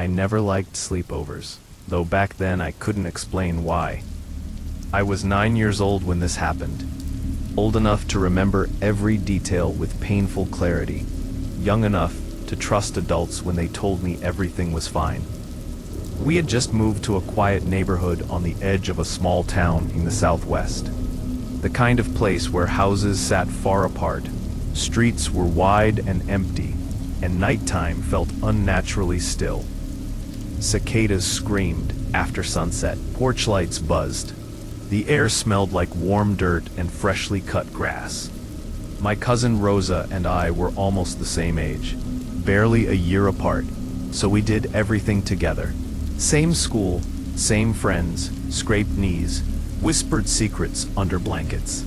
I never liked sleepovers, though back then I couldn't explain why. I was 9 years old when this happened, old enough to remember every detail with painful clarity, young enough to trust adults when they told me everything was fine. We had just moved to a quiet neighborhood on the edge of a small town in the southwest. The kind of place where houses sat far apart, streets were wide and empty, and nighttime felt unnaturally still. Cicadas screamed after sunset, porch lights buzzed. The air smelled like warm dirt and freshly cut grass. My cousin Rosa and I were almost the same age, barely a year apart, so we did everything together. Same school, same friends, scraped knees, whispered secrets under blankets.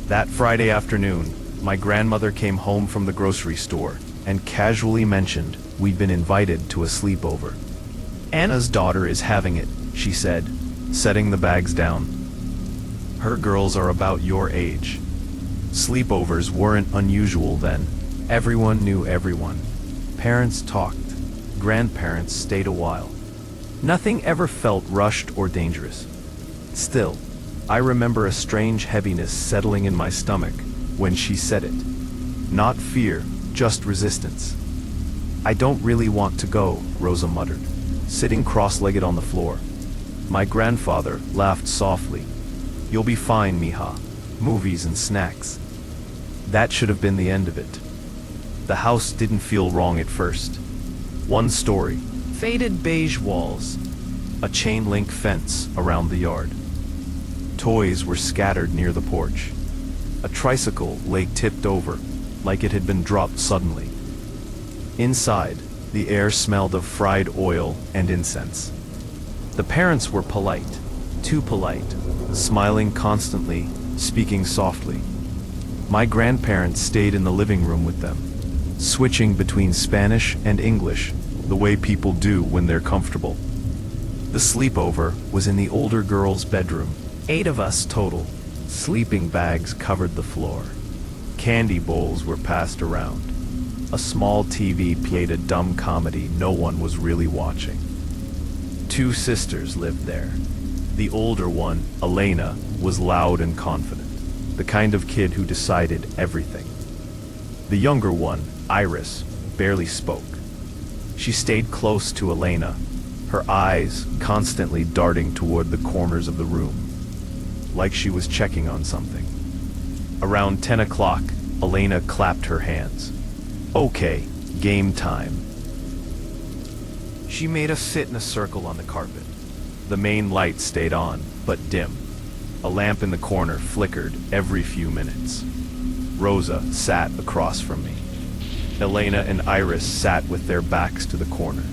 That Friday afternoon, my grandmother came home from the grocery store and casually mentioned we'd been invited to a sleepover. "Anna's daughter is having it," she said, setting the bags down. "Her girls are about your age." Sleepovers weren't unusual then. Everyone knew everyone. Parents talked. Grandparents stayed a while. Nothing ever felt rushed or dangerous. Still, I remember a strange heaviness settling in my stomach when she said it. Not fear, just resistance. "I don't really want to go," Rosa muttered, sitting cross-legged on the floor. My grandfather laughed softly. "You'll be fine, mija. Movies and snacks." That should have been the end of it. The house didn't feel wrong at first. One story, faded beige walls, a chain-link fence around the yard. Toys were scattered near the porch. A tricycle lay tipped over, like it had been dropped suddenly. Inside, the air smelled of fried oil and incense. The parents were polite, too polite, smiling constantly, speaking softly. My grandparents stayed in the living room with them, switching between Spanish and English, the way people do when they're comfortable. The sleepover was in the older girl's bedroom. 8 of us total. Sleeping bags covered the floor. Candy bowls were passed around. A small TV played a dumb comedy no one was really watching. 2 sisters lived there. The older one, Elena, was loud and confident, the kind of kid who decided everything. The younger one, Iris, barely spoke. She stayed close to Elena, her eyes constantly darting toward the corners of the room, like she was checking on something. Around 10 o'clock, Elena clapped her hands. "Okay, game time." She made us sit in a circle on the carpet. The main light stayed on, but dim. A lamp in the corner flickered every few minutes. Rosa sat across from me. Elena and Iris sat with their backs to the corner.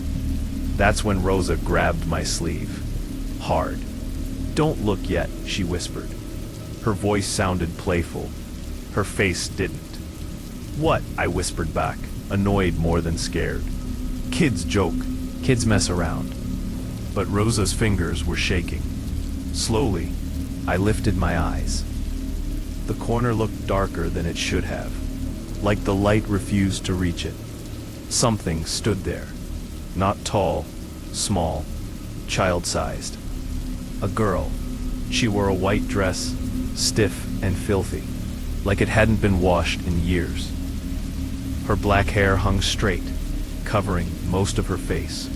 That's when Rosa grabbed my sleeve. Hard. "Don't look yet," she whispered. Her voice sounded playful. Her face didn't. "What?" I whispered back, annoyed more than scared. "Kids joke. Kids mess around." But Rosa's fingers were shaking. Slowly, I lifted my eyes. The corner looked darker than it should have, like the light refused to reach it. Something stood there. Not tall, small, child-sized. A girl. She wore a white dress, stiff and filthy, like it hadn't been washed in years. Her black hair hung straight, covering most of her face.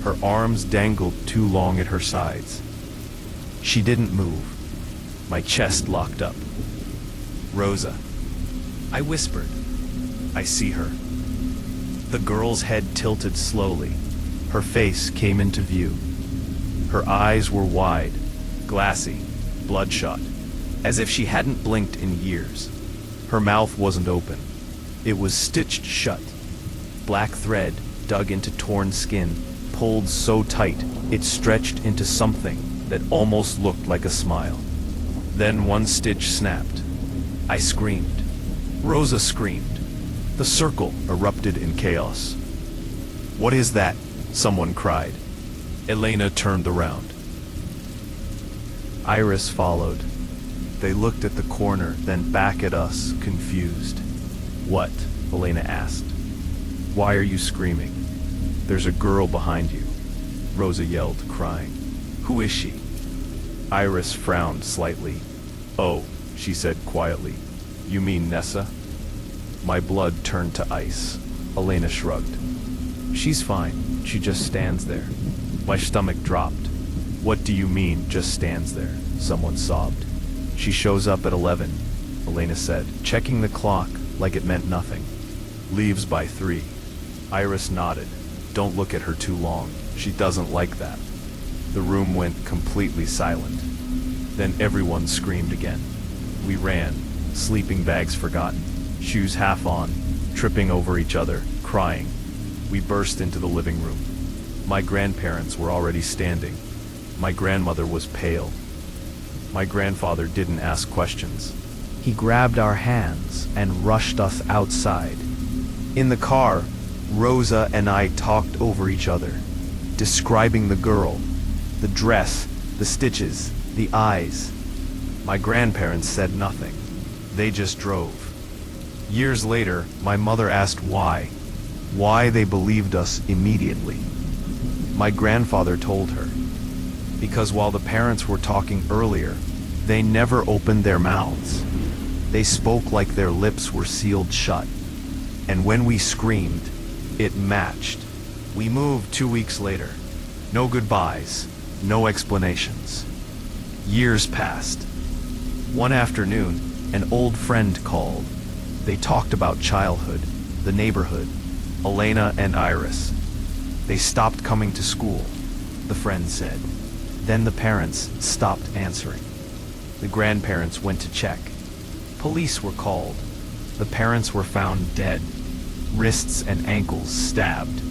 Her arms dangled too long at her sides. She didn't move. My chest locked up. "Rosa," I whispered. "I see her." The girl's head tilted slowly. Her face came into view. Her eyes were wide, glassy, bloodshot, as if she hadn't blinked in years. Her mouth wasn't open. It was stitched shut. Black thread dug into torn skin, pulled so tight it stretched into something that almost looked like a smile. Then one stitch snapped. I screamed. Rosa screamed. The circle erupted in chaos. "What is that?" someone cried. Elena turned around. Iris followed. They looked at the corner, then back at us, confused. "What?" Elena asked. "Why are you screaming?" "There's a girl behind you," Rosa yelled, crying. "Who is she?" Iris frowned slightly. "Oh," she said quietly. "You mean Nessa?" My blood turned to ice. Elena shrugged. "She's fine. She just stands there." My stomach dropped. "What do you mean, just stands there?" Someone sobbed. "She shows up at 11, Elena said, checking the clock like it meant nothing. "Leaves by 3. Iris nodded. "Don't look at her too long. She doesn't like that." The room went completely silent. Then everyone screamed again. We ran, sleeping bags forgotten, shoes half on, tripping over each other, crying. We burst into the living room. My grandparents were already standing. My grandmother was pale. My grandfather didn't ask questions. He grabbed our hands and rushed us outside. In the car, Rosa and I talked over each other, describing the girl, the dress, the stitches, the eyes. My grandparents said nothing. They just drove. Years later, my mother asked why they believed us immediately. My grandfather told her, because while the parents were talking earlier, they never opened their mouths. They spoke like their lips were sealed shut. And when we screamed, it matched. We moved 2 weeks later. No goodbyes, no explanations. Years passed. One afternoon, an old friend called. They talked about childhood, the neighborhood, Elena and Iris. They stopped coming to school, the friend said. Then the parents stopped answering. The grandparents went to check. Police were called. The parents were found dead, wrists and ankles stabbed,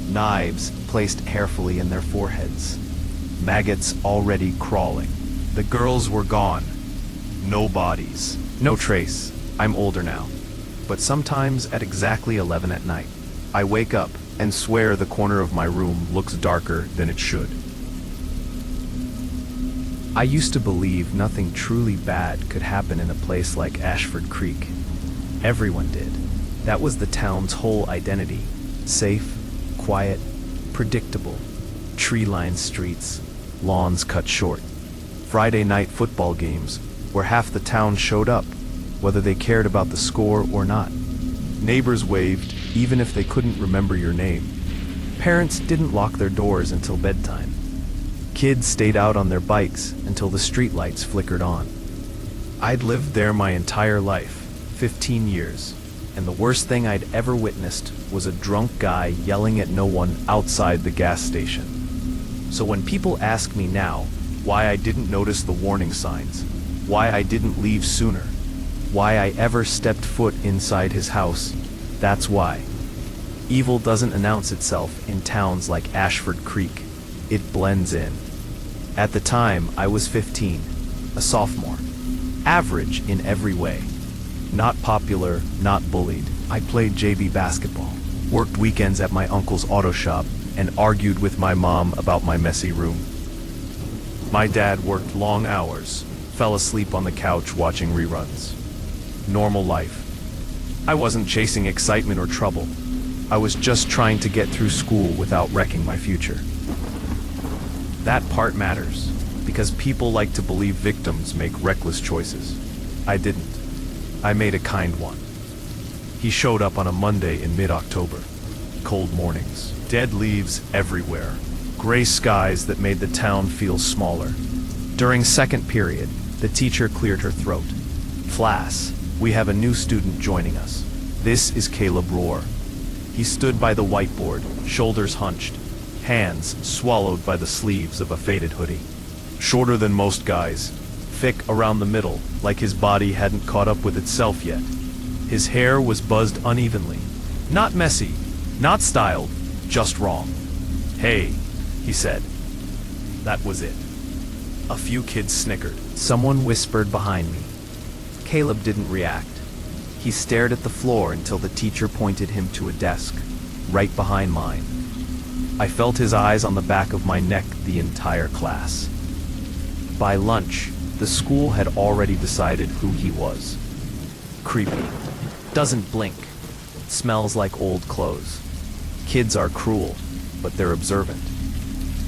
knives placed carefully in their foreheads, maggots already crawling. The girls were gone. No bodies, no trace. I'm older now, but sometimes at exactly 11 at night, I wake up and swear the corner of my room looks darker than it should. I used to believe nothing truly bad could happen in a place like Ashford Creek. Everyone did. That was the town's whole identity. Safe, quiet, predictable. Tree-lined streets, lawns cut short. Friday night football games where half the town showed up, whether they cared about the score or not. Neighbors waved, even if they couldn't remember your name. Parents didn't lock their doors until bedtime. Kids stayed out on their bikes until the streetlights flickered on. I'd lived there my entire life, 15 years, and the worst thing I'd ever witnessed was a drunk guy yelling at no one outside the gas station. So when people ask me now why I didn't notice the warning signs, why I didn't leave sooner, why I ever stepped foot inside his house, that's why. Evil doesn't announce itself in towns like Ashford Creek. It blends in. At the time, I was 15, a sophomore. Average in every way. Not popular, not bullied. I played JV basketball, worked weekends at my uncle's auto shop, and argued with my mom about my messy room. My dad worked long hours, fell asleep on the couch watching reruns. Normal life. I wasn't chasing excitement or trouble. I was just trying to get through school without wrecking my future. That part matters, because people like to believe victims make reckless choices. I didn't. I made a kind one. He showed up on a Monday in mid-October. Cold mornings, dead leaves everywhere, gray skies that made the town feel smaller. During second period, the teacher cleared her throat. "Class, we have a new student joining us. This is Caleb Rohr." He stood by the whiteboard, shoulders hunched, hands swallowed by the sleeves of a faded hoodie. Shorter than most guys, thick around the middle, like his body hadn't caught up with itself yet. His hair was buzzed unevenly. Not messy, not styled, just wrong. "Hey," he said. That was it. A few kids snickered. Someone whispered behind me. Caleb didn't react. He stared at the floor until the teacher pointed him to a desk, right behind mine. I felt his eyes on the back of my neck the entire class. By lunch, the school had already decided who he was. Creepy. Doesn't blink. Smells like old clothes. Kids are cruel. but they're observant.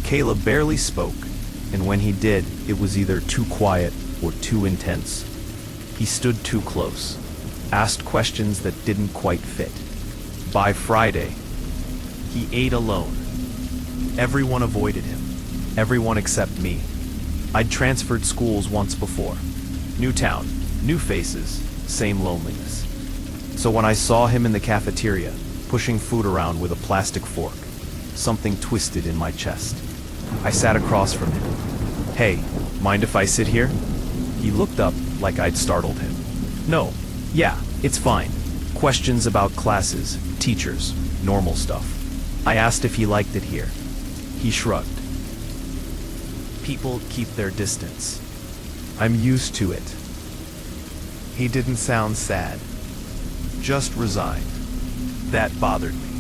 Caleb barely spoke, and when he did, it was either too quiet or too intense. He stood too close, asked questions that didn't quite fit. By Friday, he ate alone. Everyone avoided him. Everyone except me. I'd transferred schools once before. New town, new faces, same loneliness. So when I saw him in the cafeteria, pushing food around with a plastic fork, something twisted in my chest. I sat across from him. "Hey, mind if I sit here?" He looked up like I'd startled him. "No, yeah, it's fine. Questions about classes, teachers, normal stuff." I asked if he liked it here. He shrugged. "People keep their distance. I'm used to it." He didn't sound sad, just resigned. That bothered me.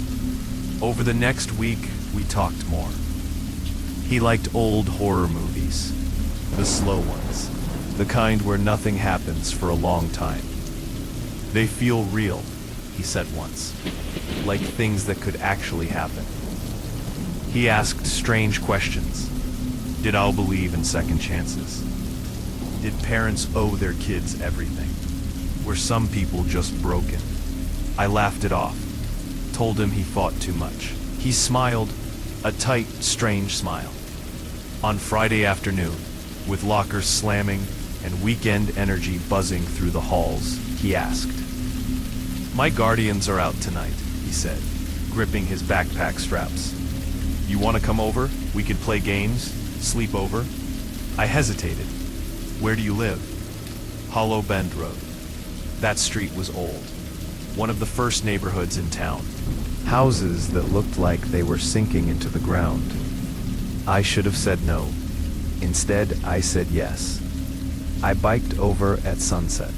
Over the next week, we talked more. He liked old horror movies, the slow ones, the kind where nothing happens for a long time. "They feel real," he said once, like things that could actually happen. He asked strange questions. Did I believe in second chances? Did parents owe their kids everything? Were some people just broken? I laughed it off, told him he thought too much. He smiled, a tight, strange smile. On Friday afternoon, with lockers slamming and weekend energy buzzing through the halls, he asked. "My guardians are out tonight," he said, gripping his backpack straps. "You want to come over? We could play games, sleep over." I hesitated. "Where do you live?" Hollow Bend Road. That street was old. One of the first neighborhoods in town. Houses that looked like they were sinking into the ground. I should have said no. Instead, I said yes. I biked over at sunset.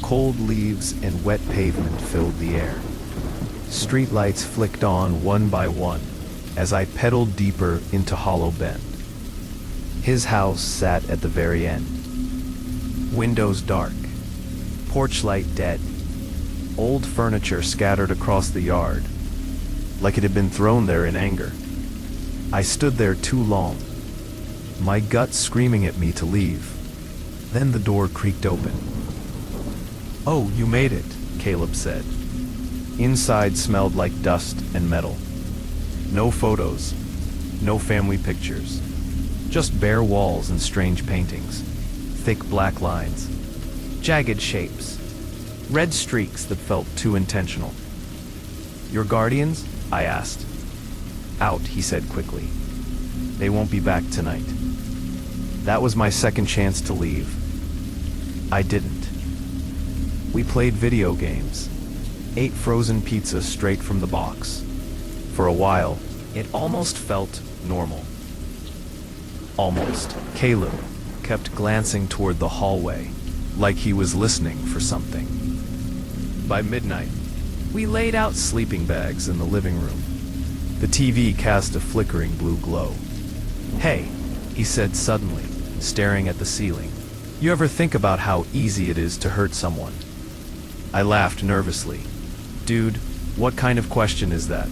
Cold leaves and wet pavement filled the air. Streetlights flicked on one by one as I pedaled deeper into Hollow Bend. His house sat at the very end. Windows dark, porch light dead, old furniture scattered across the yard, like it had been thrown there in anger. I stood there too long, my gut screaming at me to leave. Then the door creaked open. "Oh, you made it," Caleb said. Inside smelled like dust and metal. No photos, no family pictures, just bare walls and strange paintings, thick black lines, jagged shapes, red streaks that felt too intentional. "Your guardians?" I asked. "Out," he said quickly. "They won't be back tonight." That was my second chance to leave. I didn't. We played video games, ate frozen pizza straight from the box. For a while, it almost felt normal. Almost. Caleb kept glancing toward the hallway, like he was listening for something. By midnight, we laid out sleeping bags in the living room. The TV cast a flickering blue glow. "Hey," he said suddenly, staring at the ceiling. "You ever think about how easy it is to hurt someone?" I laughed nervously. "Dude, what kind of question is that?"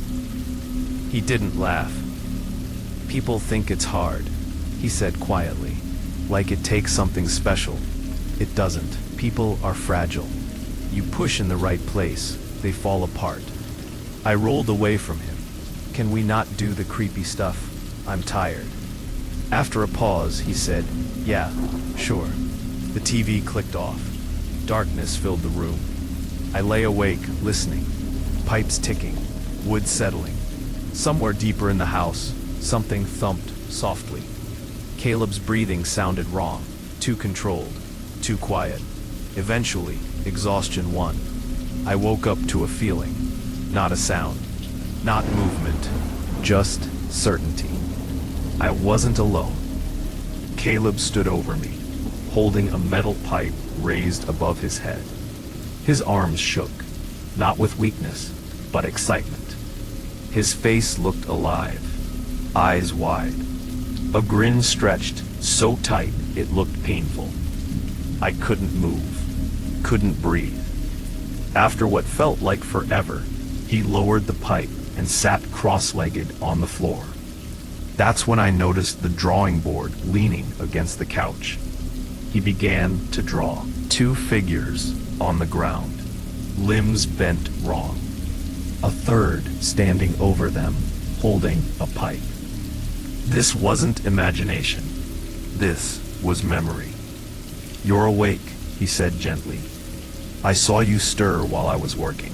He didn't laugh. "People think it's hard," he said quietly, like it takes something special. It doesn't. People are fragile. You push in the right place, they fall apart. I rolled away from him. "Can we not do the creepy stuff? I'm tired." After a pause, he said, "Yeah, sure." The TV clicked off. Darkness filled the room. I lay awake, listening. Pipes ticking, wood settling. Somewhere deeper in the house, something thumped softly. Caleb's breathing sounded wrong, too controlled, too quiet. Eventually, exhaustion won. I woke up to a feeling, not a sound, not movement, just certainty. I wasn't alone. Caleb stood over me, holding a metal pipe raised above his head. His arms shook, not with weakness, but excitement. His face looked alive, eyes wide. A grin stretched so tight it looked painful. I couldn't move, couldn't breathe. After what felt like forever, he lowered the pipe and sat cross-legged on the floor. That's when I noticed the drawing board leaning against the couch. He began to draw 2 figures on the ground, limbs bent wrong. A third standing over them, holding a pipe. This wasn't imagination. This was memory. "You're awake," he said gently. "I saw you stir while I was working."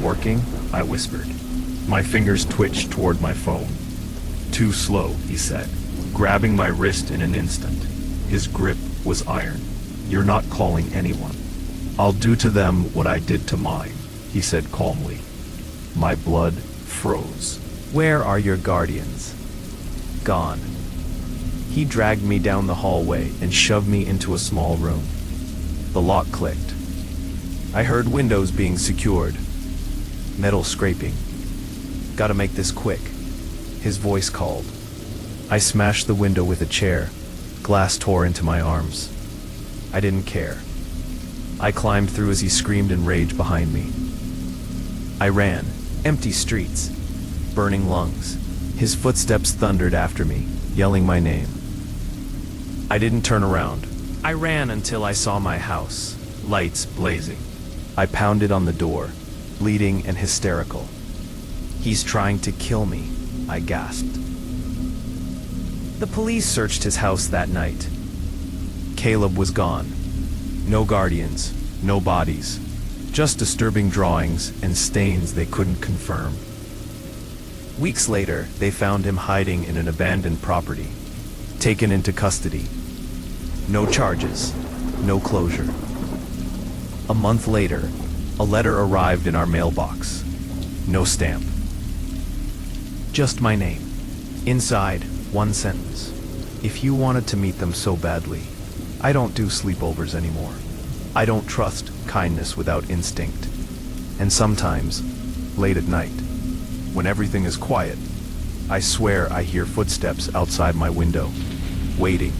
"Working?" I whispered. My fingers twitched toward my phone. "Too slow," he said, grabbing my wrist in an instant. His grip was iron. "You're not calling anyone. I'll do to them what I did to mine," he said calmly. My blood froze. "Where are your guardians?" "Gone." He dragged me down the hallway and shoved me into a small room. The lock clicked. I heard windows being secured. Metal scraping. "Gotta make this quick," his voice called. I smashed the window with a chair. Glass tore into my arms. I didn't care. I climbed through as he screamed in rage behind me. I ran. Empty streets. Burning lungs. His footsteps thundered after me, yelling my name. I didn't turn around. I ran until I saw my house, lights blazing. I pounded on the door, bleeding and hysterical. "He's trying to kill me," I gasped. The police searched his house that night. Caleb was gone. No guardians, no bodies, just disturbing drawings and stains they couldn't confirm. Weeks later, they found him hiding in an abandoned property, taken into custody. No charges, no closure. A month later, a letter arrived in our mailbox. No stamp. Just my name. Inside, one sentence. "If you wanted to meet them so badly, I don't do sleepovers anymore. I don't trust kindness without instinct. And sometimes, late at night, when everything is quiet, I swear I hear footsteps outside my window, waiting,